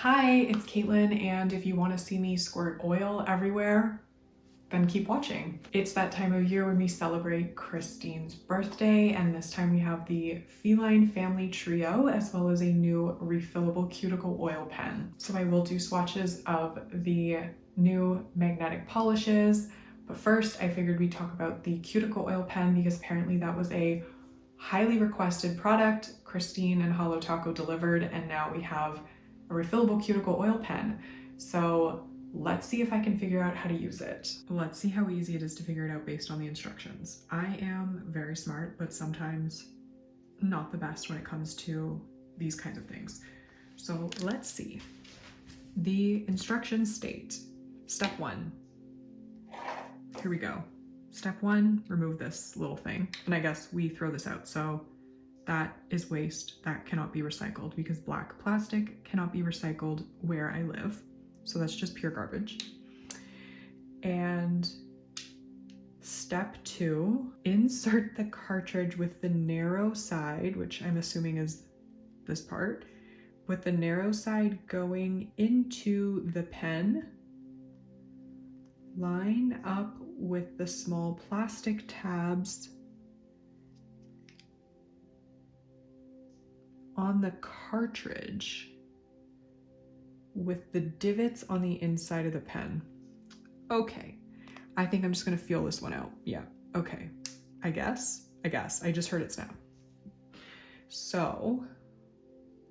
Hi, it's Caitlin, and if you want to see me squirt oil everywhere, then keep watching. It's that time of year when we celebrate Christine's birthday, and this time we have the Feline Family Trio as well as a new refillable cuticle oil pen. So I will do swatches of the new magnetic polishes, but first I figured we'd talk about the cuticle oil pen because apparently that was a highly requested product. Christine and Holo Taco delivered, and now we have a refillable cuticle oil pen. So let's see if I can figure out how to use it. Let's see how easy it is to figure it out based on the instructions. I am very smart, but sometimes not the best when it comes to these kinds of things. So let's see. The instructions state, step 1. Here we go. Step 1, remove this little thing. And I guess we throw this out. So that is waste that cannot be recycled because black plastic cannot be recycled where I live. So that's just pure garbage. And step 2, insert the cartridge with the narrow side, which I'm assuming is this part, with the narrow side going into the pen. Line up with the small plastic tabs on the cartridge with the divots on the inside of the pen. Okay, I think I'm just gonna feel this one out. Yeah, okay, I guess, I just heard it snap. So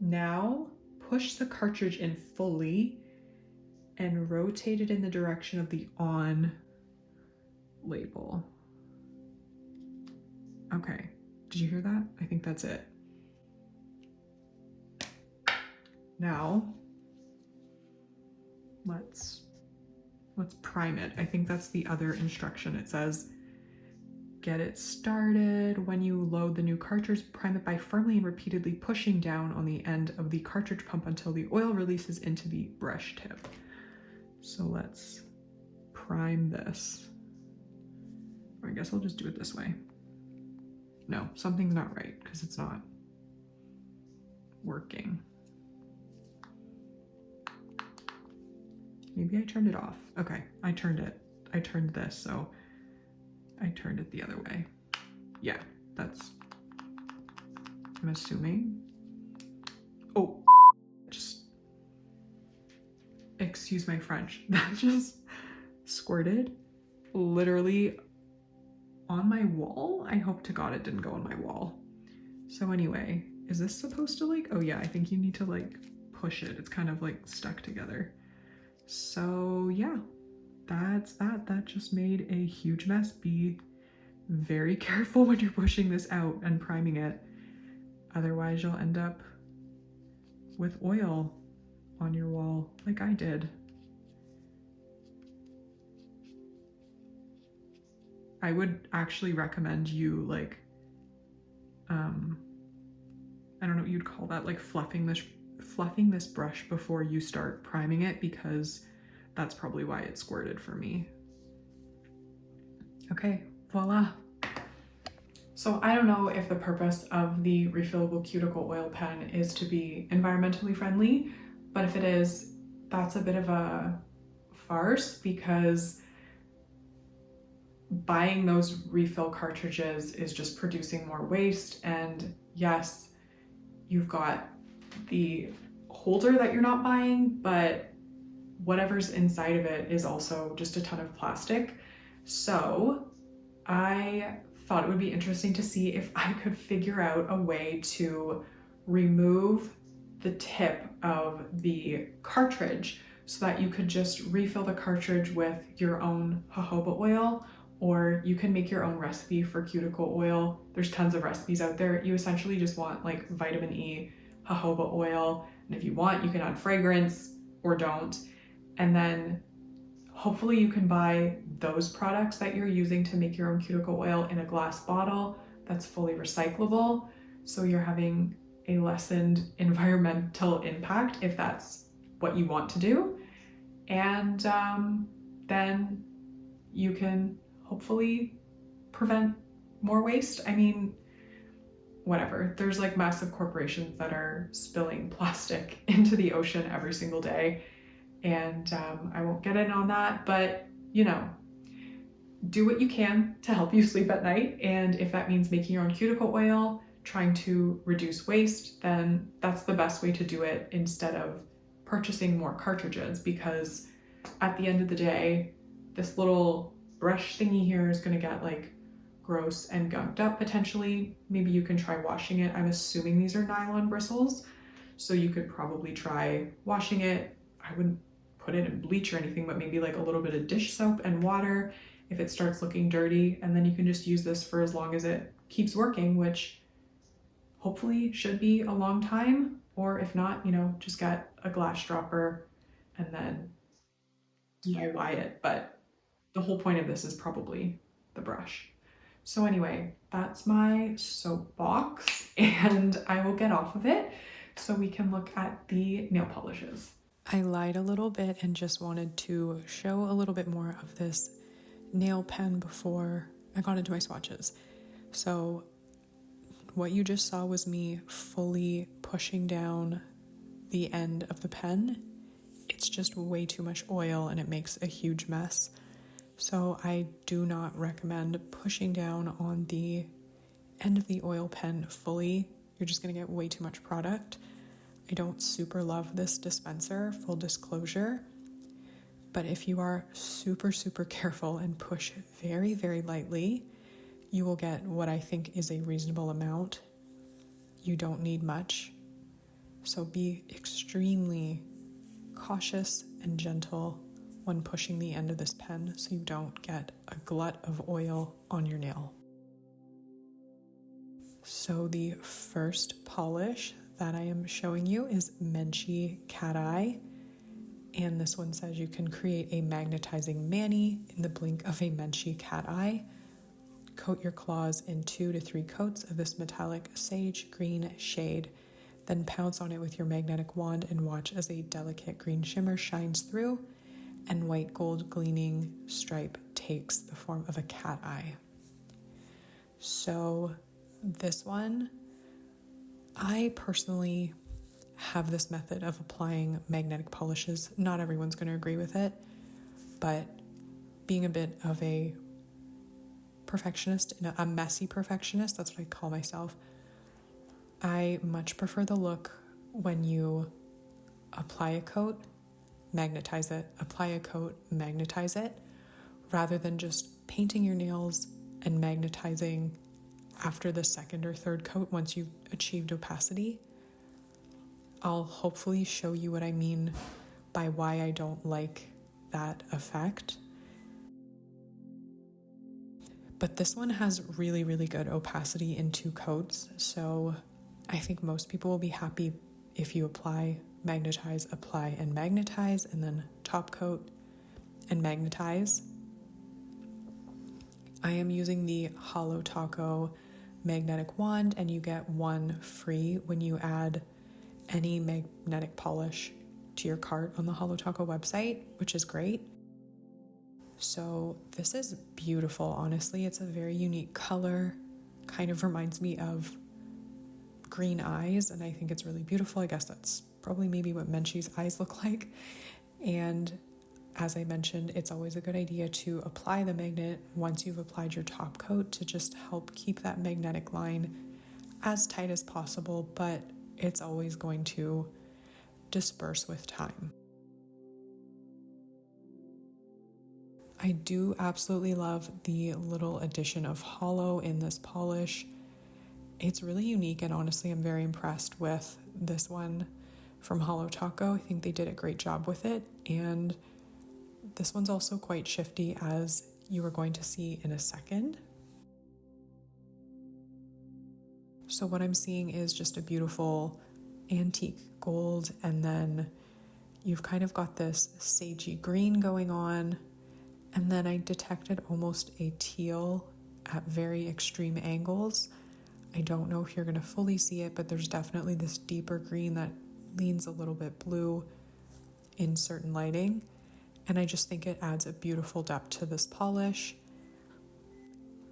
now push the cartridge in fully and rotate it in the direction of the on label. Okay, did you hear that? I think that's it. Now, let's prime it. I think that's the other instruction. It says, get it started. When you load the new cartridge, prime it by firmly and repeatedly pushing down on the end of the cartridge pump until the oil releases into the brush tip. So let's prime this. Or I guess I'll just do it this way. No, something's not right because it's not working. Maybe I turned it off. Okay, I turned this, so I turned it the other way. Yeah, that's, I'm assuming. Oh, just, excuse my French. That just squirted literally on my wall. I hope to God it didn't go on my wall. So anyway, is this supposed to like, oh yeah, I think you need to like push it. It's kind of like stuck together. So yeah, that's that. That just made a huge mess. Be very careful when you're pushing this out and priming it. Otherwise you'll end up with oil on your wall like I did. I would actually recommend you like, I don't know what you'd call that, like fluffing this brush before you start priming it, because that's probably why it squirted for me. Okay, voila. So I don't know if the purpose of the refillable cuticle oil pen is to be environmentally friendly, but if it is, that's a bit of a farce because buying those refill cartridges is just producing more waste. And yes, you've got the holder that you're not buying, but whatever's inside of it is also just a ton of plastic. So I thought it would be interesting to see if I could figure out a way to remove the tip of the cartridge so that you could just refill the cartridge with your own jojoba oil, or you can make your own recipe for cuticle oil. There's tons of recipes out there. You essentially just want like vitamin E, jojoba oil, and if you want, you can add fragrance or don't. And then hopefully you can buy those products that you're using to make your own cuticle oil in a glass bottle that's fully recyclable. So you're having a lessened environmental impact if that's what you want to do. And then you can hopefully prevent more waste. I mean, whatever. There's like massive corporations that are spilling plastic into the ocean every single day. And I won't get in on that, but you know, do what you can to help you sleep at night. And if that means making your own cuticle oil, trying to reduce waste, then that's the best way to do it instead of purchasing more cartridges, because at the end of the day, this little brush thingy here is going to get like gross and gunked up potentially. Maybe you can try washing it. I'm assuming these are nylon bristles, so you could probably try washing it. I wouldn't put it in bleach or anything, but maybe like a little bit of dish soap and water if it starts looking dirty, and then you can just use this for as long as it keeps working, which hopefully should be a long time. Or if not, you know, just get a glass dropper and then DIY it. But the whole point of this is probably the brush. So anyway, that's my soapbox, and I will get off of it so we can look at the nail polishes. I lied a little bit and just wanted to show a little bit more of this nail pen before I got into my swatches. So what you just saw was me fully pushing down the end of the pen. It's just way too much oil and it makes a huge mess. So I do not recommend pushing down on the end of the oil pen fully. You're just going to get way too much product. I don't super love this dispenser, full disclosure. But if you are super, super careful and push very, very lightly, you will get what I think is a reasonable amount. You don't need much. So be extremely cautious and gentle when pushing the end of this pen so you don't get a glut of oil on your nail. So the first polish that I am showing you is Menchie Cat Eye. And this one says you can create a magnetizing mani in the blink of a Menchie cat eye. Coat your claws in 2 to 3 coats of this metallic sage green shade. Then pounce on it with your magnetic wand and watch as a delicate green shimmer shines through and white gold gleaming stripe takes the form of a cat eye. So this one, I personally have this method of applying magnetic polishes. Not everyone's going to agree with it, but being a bit of a perfectionist, a messy perfectionist, that's what I call myself, I much prefer the look when you apply a coat, magnetize it, apply a coat, magnetize it, rather than just painting your nails and magnetizing after the second or third coat once you've achieved opacity. I'll hopefully show you what I mean by why I don't like that effect. But this one has really, really good opacity in 2 coats, so I think most people will be happy if you apply, magnetize, apply, and magnetize, and then top coat and magnetize. I am using the Holo Taco magnetic wand, and you get one free when you add any magnetic polish to your cart on the Holo Taco website, which is great. So this is beautiful, honestly. It's a very unique color, kind of reminds me of green eyes, and I think it's really beautiful. I guess that's probably maybe what Menchie's eyes look like. And as I mentioned, it's always a good idea to apply the magnet once you've applied your top coat to just help keep that magnetic line as tight as possible, but it's always going to disperse with time. I do absolutely love the little addition of holo in this polish. It's really unique, and honestly, I'm very impressed with this one from Holo Taco. I think they did a great job with it, and this one's also quite shifty, as you are going to see in a second. So what I'm seeing is just a beautiful antique gold, and then you've kind of got this sagey green going on, and then I detected almost a teal at very extreme angles. I don't know if you're going to fully see it, but there's definitely this deeper green that leans a little bit blue in certain lighting, and I just think it adds a beautiful depth to this polish.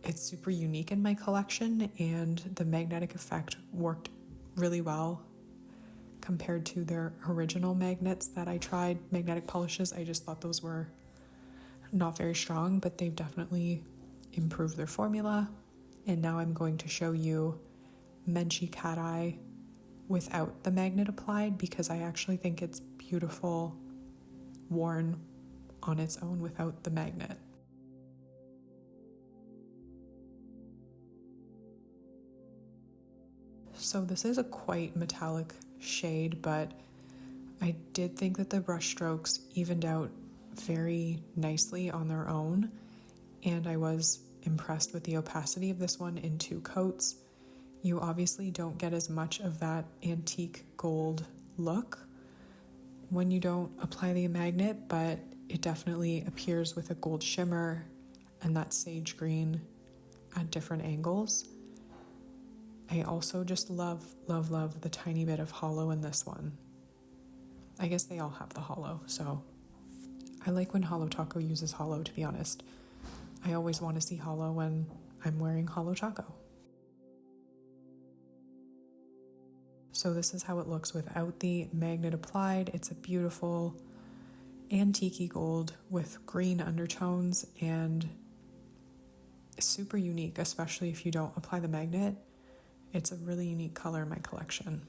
It's super unique in my collection, and the magnetic effect worked really well compared to their original magnets that I tried, magnetic polishes. I just thought those were not very strong, but they've definitely improved their formula. And now I'm going to show you Menchie Cat Eye without the magnet applied, because I actually think it's beautiful worn on its own without the magnet. So this is a quite metallic shade, but I did think that the brush strokes evened out very nicely on their own, and I was impressed with the opacity of this one in 2 coats. You obviously don't get as much of that antique gold look when you don't apply the magnet, but it definitely appears with a gold shimmer and that sage green at different angles. I also just love the tiny bit of hollow in this one. I guess they all have the hollow, so I like when Holo Taco uses hollow, to be honest. I always want to see hollow when I'm wearing Holo Taco. So this is how it looks without the magnet applied. It's a beautiful antique gold with green undertones and super unique, especially if you don't apply the magnet. It's a really unique color in my collection.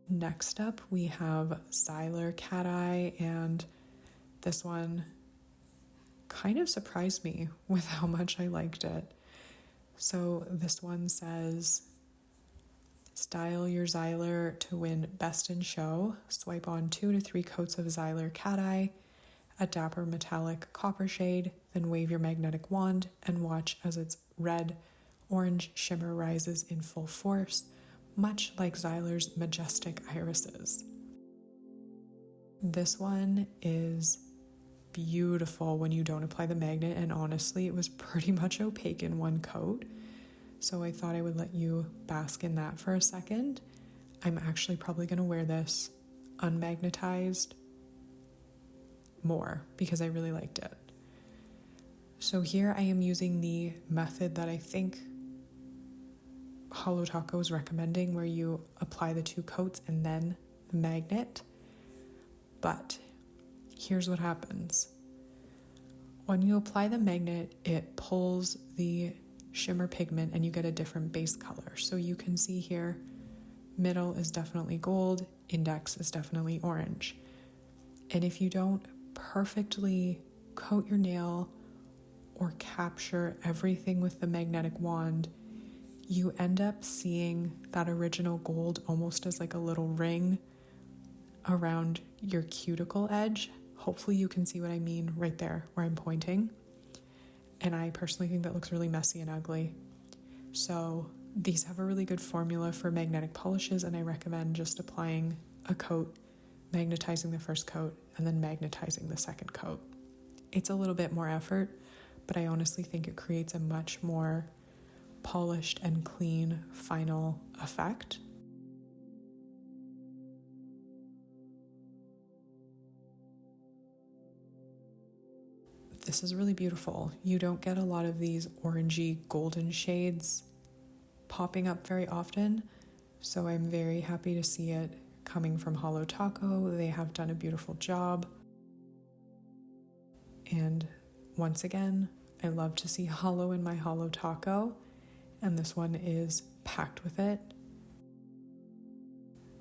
Next up, we have Xylar Cat Eye, and this one kind of surprised me with how much I liked it. So this one says, style your Xylar to win best in show. Swipe on 2 to 3 coats of Xylar Cat Eye, a dapper metallic copper shade, then wave your magnetic wand and watch as its red-orange shimmer rises in full force, much like Xylar's majestic irises. This one is beautiful when you don't apply the magnet, and honestly, it was pretty much opaque in 1 coat. So I thought I would let you bask in that for a second. I'm actually probably going to wear this unmagnetized more because I really liked it. So here I am using the method that I think Holo Taco is recommending, where you apply the 2 coats and then the magnet. But here's what happens. When you apply the magnet, it pulls the shimmer pigment and you get a different base color. So you can see here, middle is definitely gold, index is definitely orange. And if you don't perfectly coat your nail or capture everything with the magnetic wand, you end up seeing that original gold almost as like a little ring around your cuticle edge. Hopefully you can see what I mean right there where I'm pointing. And I personally think that looks really messy and ugly. So these have a really good formula for magnetic polishes, and I recommend just applying a coat, magnetizing the first coat, and then magnetizing the second coat. It's a little bit more effort, but I honestly think it creates a much more polished and clean final effect. This is really beautiful. You don't get a lot of these orangey golden shades popping up very often, so I'm very happy to see it coming from Holo Taco. They have done a beautiful job. And once again, I love to see hollow in my Holo Taco, and this one is packed with it.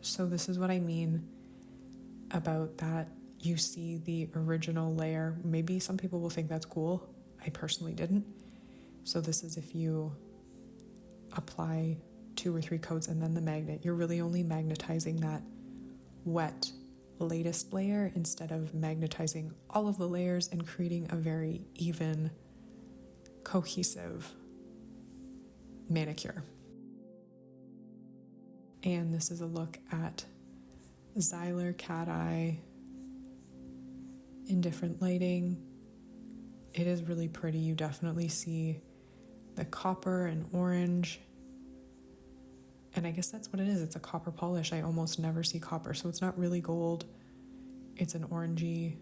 So this is what I mean about that. You see the original layer. Maybe some people will think that's cool. I personally didn't. So this is if you apply 2 or 3 coats and then the magnet, you're really only magnetizing that wet latest layer instead of magnetizing all of the layers and creating a very even, cohesive manicure. And this is a look at Xylar Cat Eye in different lighting. It is really pretty. You definitely see the copper and orange. And I guess that's what it is. It's a copper polish. I almost never see copper, so it's not really gold. It's an orangey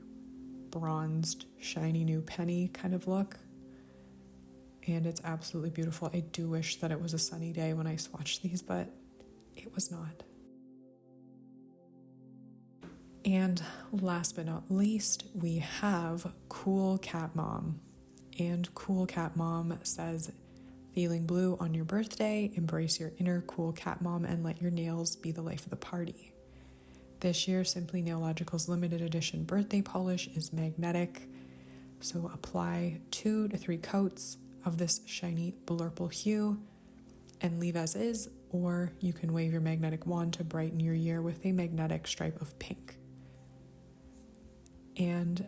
bronzed, shiny new penny kind of look. And it's absolutely beautiful. I do wish that it was a sunny day when I swatched these, but it was not. And last but not least, we have Cool Cat Mom. And Cool Cat Mom says, feeling blue on your birthday, embrace your inner cool cat mom and let your nails be the life of the party. This year, Simply Nailogical's limited edition birthday polish is magnetic. So apply 2 to 3 coats of this shiny blurple hue and leave as is, or you can wave your magnetic wand to brighten your year with a magnetic stripe of pink. And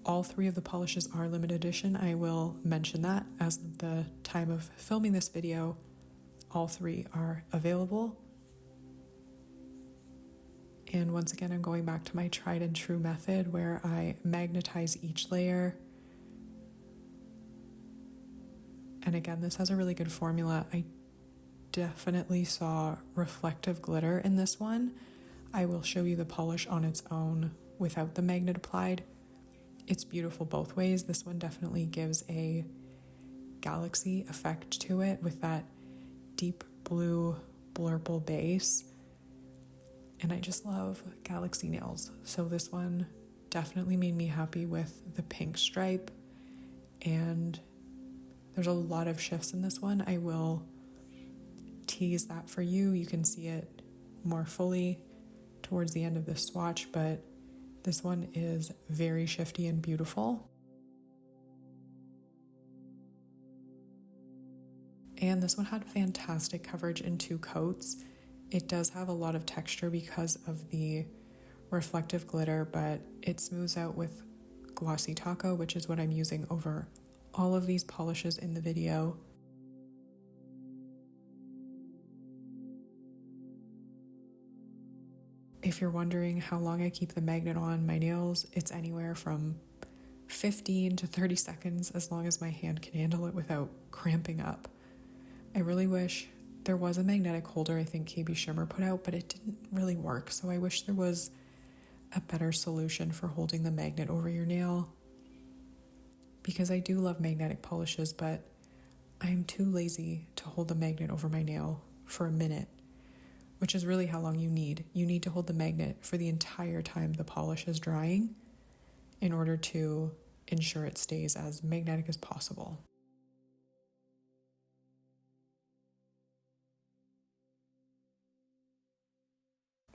all 3 of the polishes are limited edition. I will mention that as of the time of filming this video, all 3 are available. And once again, I'm going back to my tried and true method where I magnetize each layer. And again, this has a really good formula. I definitely saw reflective glitter in this one. I will show you the polish on its own without the magnet applied. It's beautiful both ways. This one definitely gives a galaxy effect to it with that deep blue blurple base. And I just love galaxy nails. So this one definitely made me happy with the pink stripe. And there's a lot of shifts in this one. I will tease that for you. You can see it more fully towards the end of this swatch, but this one is very shifty and beautiful. And this one had fantastic coverage in 2 coats. It does have a lot of texture because of the reflective glitter, but it smooths out with Glossy Taco, which is what I'm using over all of these polishes in the video. If you're wondering how long I keep the magnet on my nails, it's anywhere from 15 to 30 seconds, as long as my hand can handle it without cramping up. I really wish there was a magnetic holder I think KB Shimmer put out, but it didn't really work, so I wish there was a better solution for holding the magnet over your nail. Because I do love magnetic polishes, but I'm too lazy to hold the magnet over my nail for a minute, which is really how long you need. You need to hold the magnet for the entire time the polish is drying in order to ensure it stays as magnetic as possible.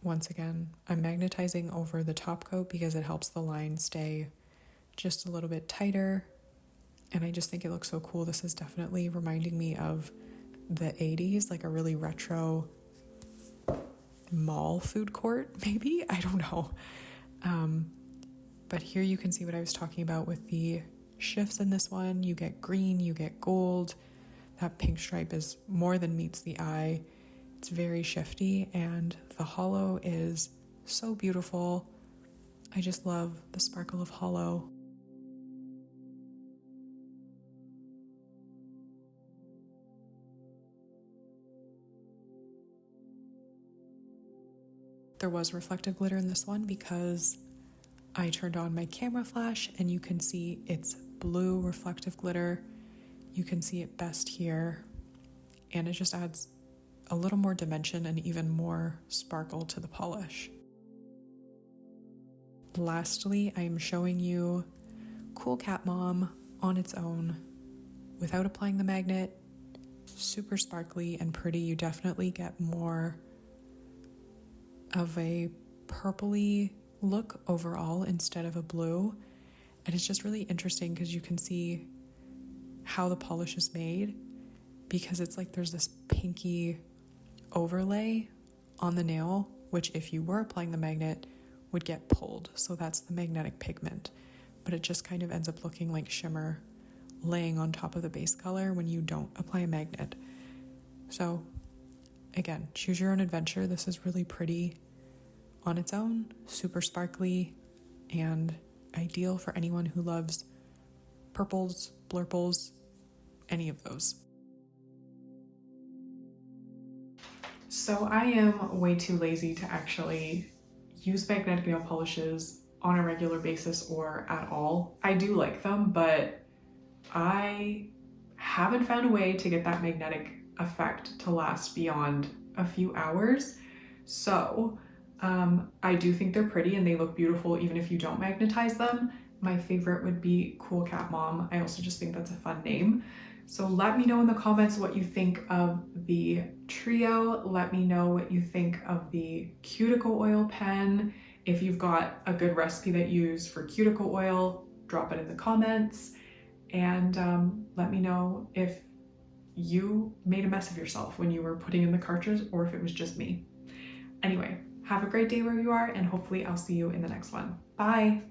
Once again, I'm magnetizing over the top coat because it helps the line stay just a little bit tighter, and I just think it looks so cool. This is definitely reminding me of the 80s, like a really retro mall food court, maybe? I don't know. But here you can see what I was talking about with the shifts in this one. You get green, you get gold. That pink stripe is more than meets the eye. It's very shifty, and the hollow is so beautiful. I just love the sparkle of hollow. There was reflective glitter in this one because I turned on my camera flash and you can see it's blue reflective glitter. You can see it best here, and it just adds a little more dimension and even more sparkle to the polish. Lastly, I am showing you Cool Cat Mom on its own without applying the magnet. Super sparkly and pretty. You definitely get more of a purpley look overall instead of a blue, and it's just really interesting because you can see how the polish is made, because it's like there's this pinky overlay on the nail, which if you were applying the magnet would get pulled, so that's the magnetic pigment, but it just kind of ends up looking like shimmer laying on top of the base color when you don't apply a magnet. So again, choose your own adventure. This is really pretty on its own, super sparkly, and ideal for anyone who loves purples, blurples, any of those. So I am way too lazy to actually use magnetic nail polishes on a regular basis or at all. I do like them, but I haven't found a way to get that magnetic effect to last beyond a few hours. So I do think they're pretty and they look beautiful even if you don't magnetize them. My favorite would be Cool Cat Mom. I also just think that's a fun name. So let me know in the comments what you think of the trio. Let me know what you think of the cuticle oil pen. If you've got a good recipe that you use for cuticle oil, drop it in the comments. And let me know if you made a mess of yourself when you were putting in the cartridge or if it was just me. Anyway, have a great day where you are, and hopefully I'll see you in the next one. Bye!